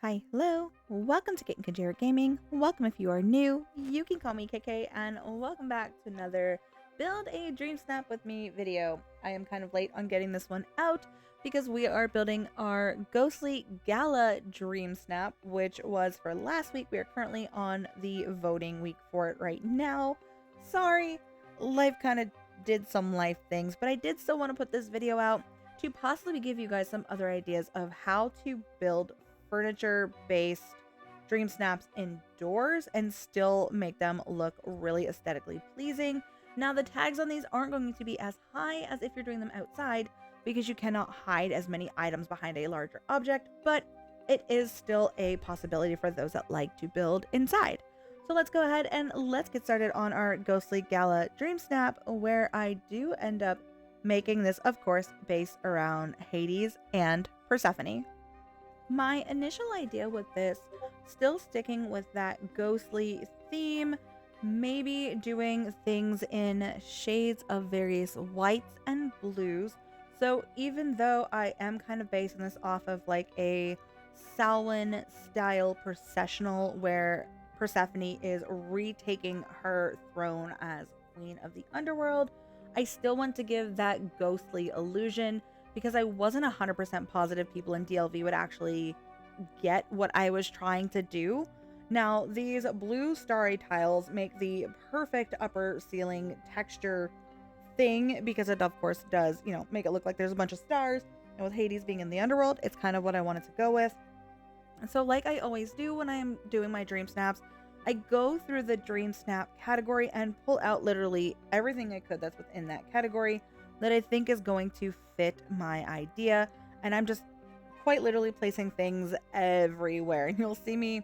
Hi, hello, welcome to Kit and Kajira Gaming. Welcome if you are new, you can call me KK, and welcome back to another Build a Dream Snap with Me video. I am kind of late on getting this one out because we are building our ghostly Gala Dream Snap, which was for last week. We are currently on the voting week for it right now. Sorry, life kind of did some life things, but I did still want to put this video out to possibly give you guys some other ideas of how to build furniture-based dream snaps indoors and still make them look really aesthetically pleasing. Now, the tags on these aren't going to be as high as if you're doing them outside because you cannot hide as many items behind a larger object, but it is still a possibility for those that like to build inside. So let's go ahead and let's get started on our Ghostly Gala Dream Snap, where I do end up making this, of course, based around Hades and Persephone. My initial idea with this, still sticking with that ghostly theme, maybe doing things in shades of various whites and blues. So even though I am kind of basing this off of like a Samhain style processional where Persephone is retaking her throne as queen of the underworld, I still want to give that ghostly illusion because I wasn't 100% positive people in DLV would actually get what I was trying to do. Now, these blue starry tiles make the perfect upper ceiling texture thing because it, of course, does, make it look like there's a bunch of stars. And with Hades being in the underworld, it's kind of what I wanted to go with. And so, like I always do when I'm doing my dream snaps, I go through the dream snap category and pull out literally everything I could that's within that category that I think is going to fit my idea. And I'm just quite literally placing things everywhere. And you'll see me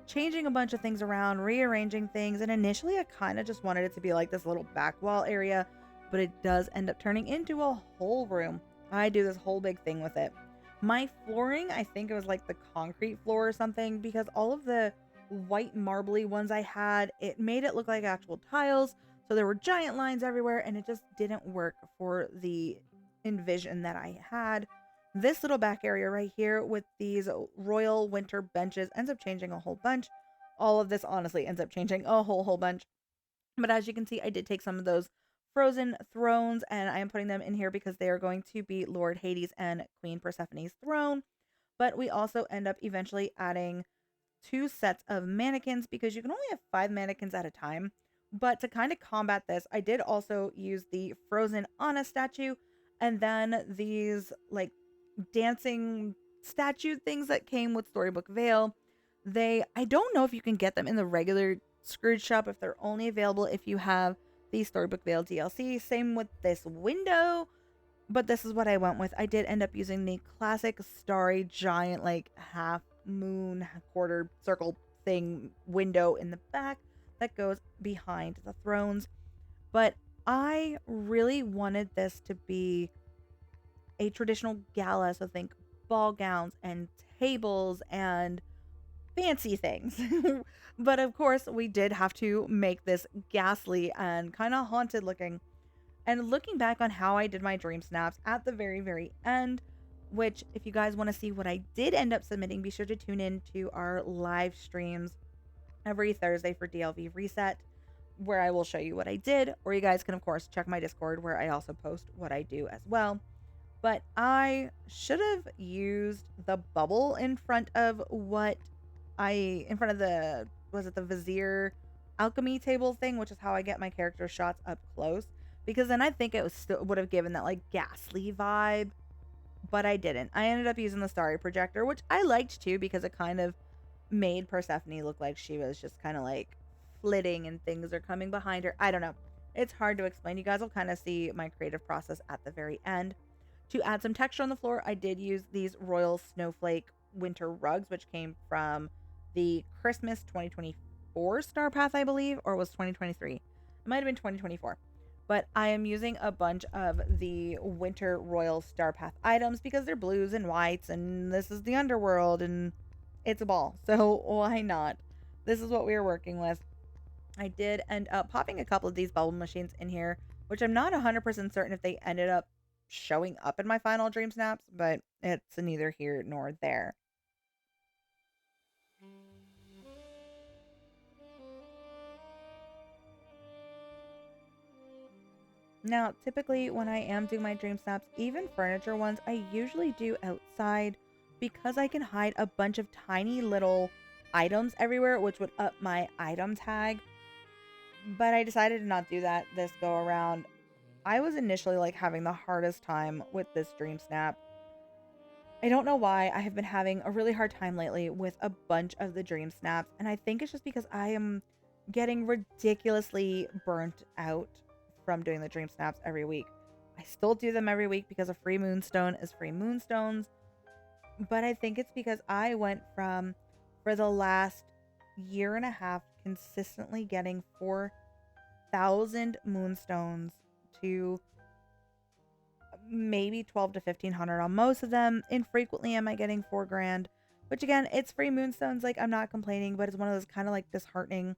changing a bunch of things around, rearranging things. And initially I kind of just wanted it to be like this little back wall area, but it does end up turning into a whole room. I do this whole big thing with it. My flooring, I think it was like the concrete floor or something, because all of the white marbly ones I had, it made it look like actual tiles. So there were giant lines everywhere and it just didn't work for the envision that I had. This little back area right here with these royal winter benches ends up changing a whole bunch. All of this honestly ends up changing a whole bunch. But as you can see, I did take some of those frozen thrones and I am putting them in here because they are going to be Lord Hades and Queen Persephone's throne. But we also end up eventually adding 2 sets of mannequins because you can only have 5 mannequins at a time. But to kind of combat this, I did also use the frozen Anna statue and then these like dancing statue things that came with Storybook Veil. I don't know if you can get them in the regular Scrooge shop, if they're only available if you have the Storybook Veil DLC. Same with this window, but this is what I went with. I did end up using the classic starry giant like half moon quarter circle thing window in the back that goes behind the thrones. But I really wanted this to be a traditional gala, so think ball gowns and tables and fancy things. But of course, we did have to make this ghastly and kind of haunted looking. And looking back on how I did my dream snaps at the very end, which if you guys want to see what I did end up submitting, be sure to tune in to our live streams every Thursday for DLV Reset, where I will show you what I did, or you guys can of course check my Discord where I also post what I do as well. But I should have used the bubble in front of the Vizier alchemy table thing, which is how I get my character shots up close. Because then I think it was still would have given that like ghastly vibe, but I didn't. I ended up using the starry projector, which I liked too because it kind of made Persephone look like she was just kind of like flitting and things are coming behind her. I don't know. It's hard to explain. You guys will kind of see my creative process at the very end. To add some texture on the floor, I did use these royal snowflake winter rugs, which came from the Christmas 2024 Star Path, I believe, or was 2023. It might have been 2024. But I am using a bunch of the winter royal Star Path items because they're blues and whites, and this is the underworld, and it's a ball. So why not? This is what we were working with. I did end up popping a couple of these bubble machines in here, which I'm not 100% certain if they ended up showing up in my final dream snaps, but it's neither here nor there. Now, typically when I am doing my dream snaps, even furniture ones, I usually do outside because I can hide a bunch of tiny little items everywhere, which would up my item tag. But I decided to not do that this go around. I was initially like having the hardest time with this dream snap. I don't know why I have been having a really hard time lately with a bunch of the dream snaps, and I think it's just because I am getting ridiculously burnt out from doing the dream snaps every week. I still do them every week because a free moonstone is free moonstones, but I think it's because I went from, for the last year and a half, consistently getting 4,000 moonstones to maybe 12 to 1500 on most of them. Infrequently am I getting 4 grand, which again, it's free moonstones. Like, I'm not complaining, but it's one of those kind of like disheartening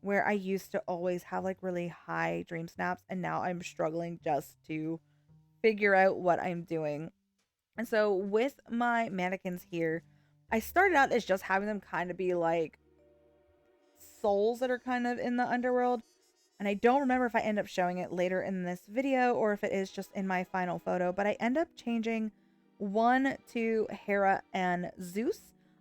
where I used to always have like really high dream snaps, and now I'm struggling just to figure out what I'm doing. And so with my mannequins here, I started out as just having them kind of be like souls that are kind of in the underworld. And I don't remember if I end up showing it later in this video or if it is just in my final photo, but I end up changing one to Hera and Zeus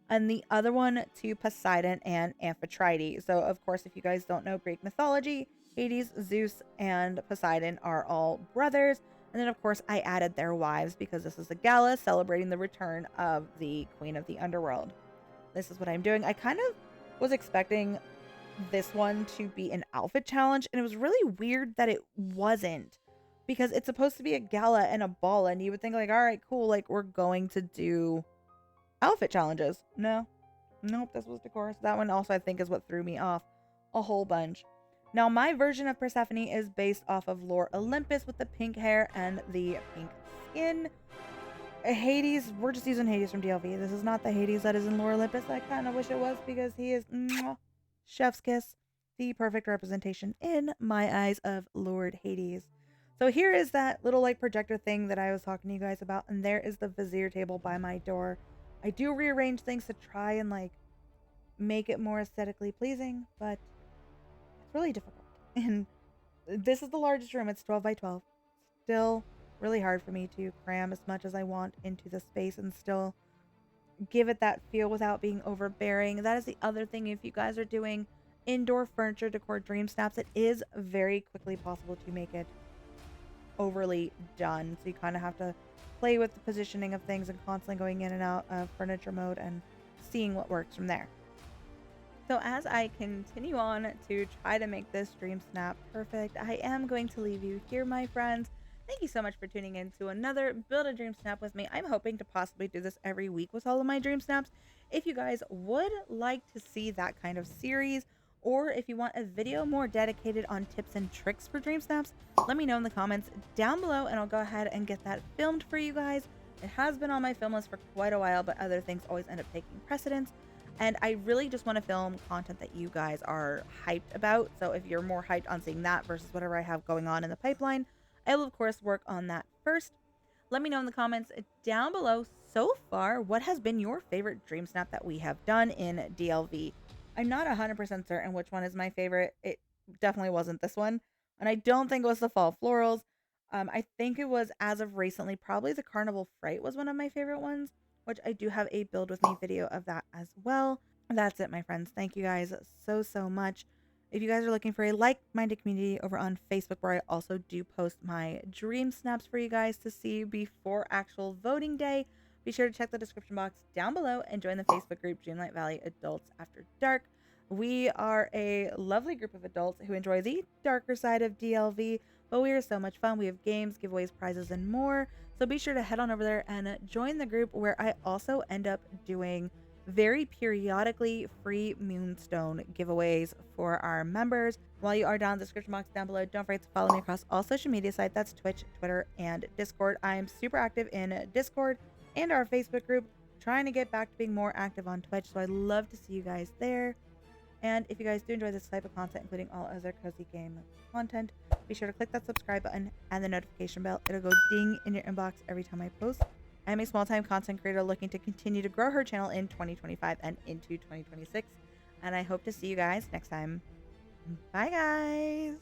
and the other one to Poseidon and Amphitrite. So of course, if you guys don't know Greek mythology, Hades, Zeus, and Poseidon are all brothers. And then of course I added their wives because this is a gala celebrating the return of the Queen of the Underworld. This is what I'm doing. I kind of was expecting this one to be an outfit challenge, and it was really weird that it wasn't, because it's supposed to be a gala and a ball, and you would think like, all right, cool, like we're going to do outfit challenges. Nope, this was decor. So that one also I think is what threw me off a whole bunch. Now my version of Persephone is based off of lore Olympus with the pink hair and the pink skin. Hades, we're just using Hades from DLV. This is not the Hades that is in lore Olympus. I kind of wish it was, because he is chef's kiss, the perfect representation in my eyes of Lord Hades. So here is that little like projector thing that I was talking to you guys about, and there is the vizier table by my door. I do rearrange things to try and like make it more aesthetically pleasing, but it's really difficult. And this is the largest room. It's 12 by 12. Still really hard for me to cram as much as I want into the space and still give it that feel without being overbearing. That is the other thing. If you guys are doing indoor furniture decor dream snaps, it is very quickly possible to make it overly done. So you kind of have to play with the positioning of things and constantly going in and out of furniture mode and seeing what works from there. So as I continue on to try to make this dream snap perfect, I am going to leave you here, my friends. Thank you so much for tuning in to another Build a Dream Snap with me. I'm hoping to possibly do this every week with all of my dream snaps. If you guys would like to see that kind of series, or if you want a video more dedicated on tips and tricks for dream snaps, let me know in the comments down below and I'll go ahead and get that filmed for you guys. It has been on my film list for quite a while, but other things always end up taking precedence. And I really just want to film content that you guys are hyped about. So if you're more hyped on seeing that versus whatever I have going on in the pipeline, I will, of course, work on that first. Let me know in the comments down below, so far, what has been your favorite dream snap that we have done in DLV. I'm not 100% certain which one is my favorite. It definitely wasn't this one. And I don't think it was the Fall Florals. I think it was, as of recently, probably the Carnival Fright was one of my favorite ones, which I do have a build with me video of that as well. That's it, my friends. Thank you guys so much. If you guys are looking for a like-minded community over on Facebook, where I also do post my dream snaps for you guys to see before actual voting day, be sure to check the description box down below and join the Facebook group Dreamlight Valley Adults After Dark. We are a lovely group of adults who enjoy the darker side of DLV, but we are so much fun. We have games, giveaways, prizes, and more. So be sure to head on over there and join the group, where I also end up doing very periodically free moonstone giveaways for our members. While you are down in the description box down below, don't forget to follow me across all social media sites. That's Twitch, Twitter, and Discord. I am super active in Discord and our Facebook group, trying to get back to being more active on Twitch, so I'd love to see you guys there. And if you guys do enjoy this type of content, including all other cozy game content, be sure to click that subscribe button and the notification bell. It'll go ding in your inbox every time I post. I'm a small-time content creator looking to continue to grow her channel in 2025 and into 2026. And I hope to see you guys next time. Bye, guys.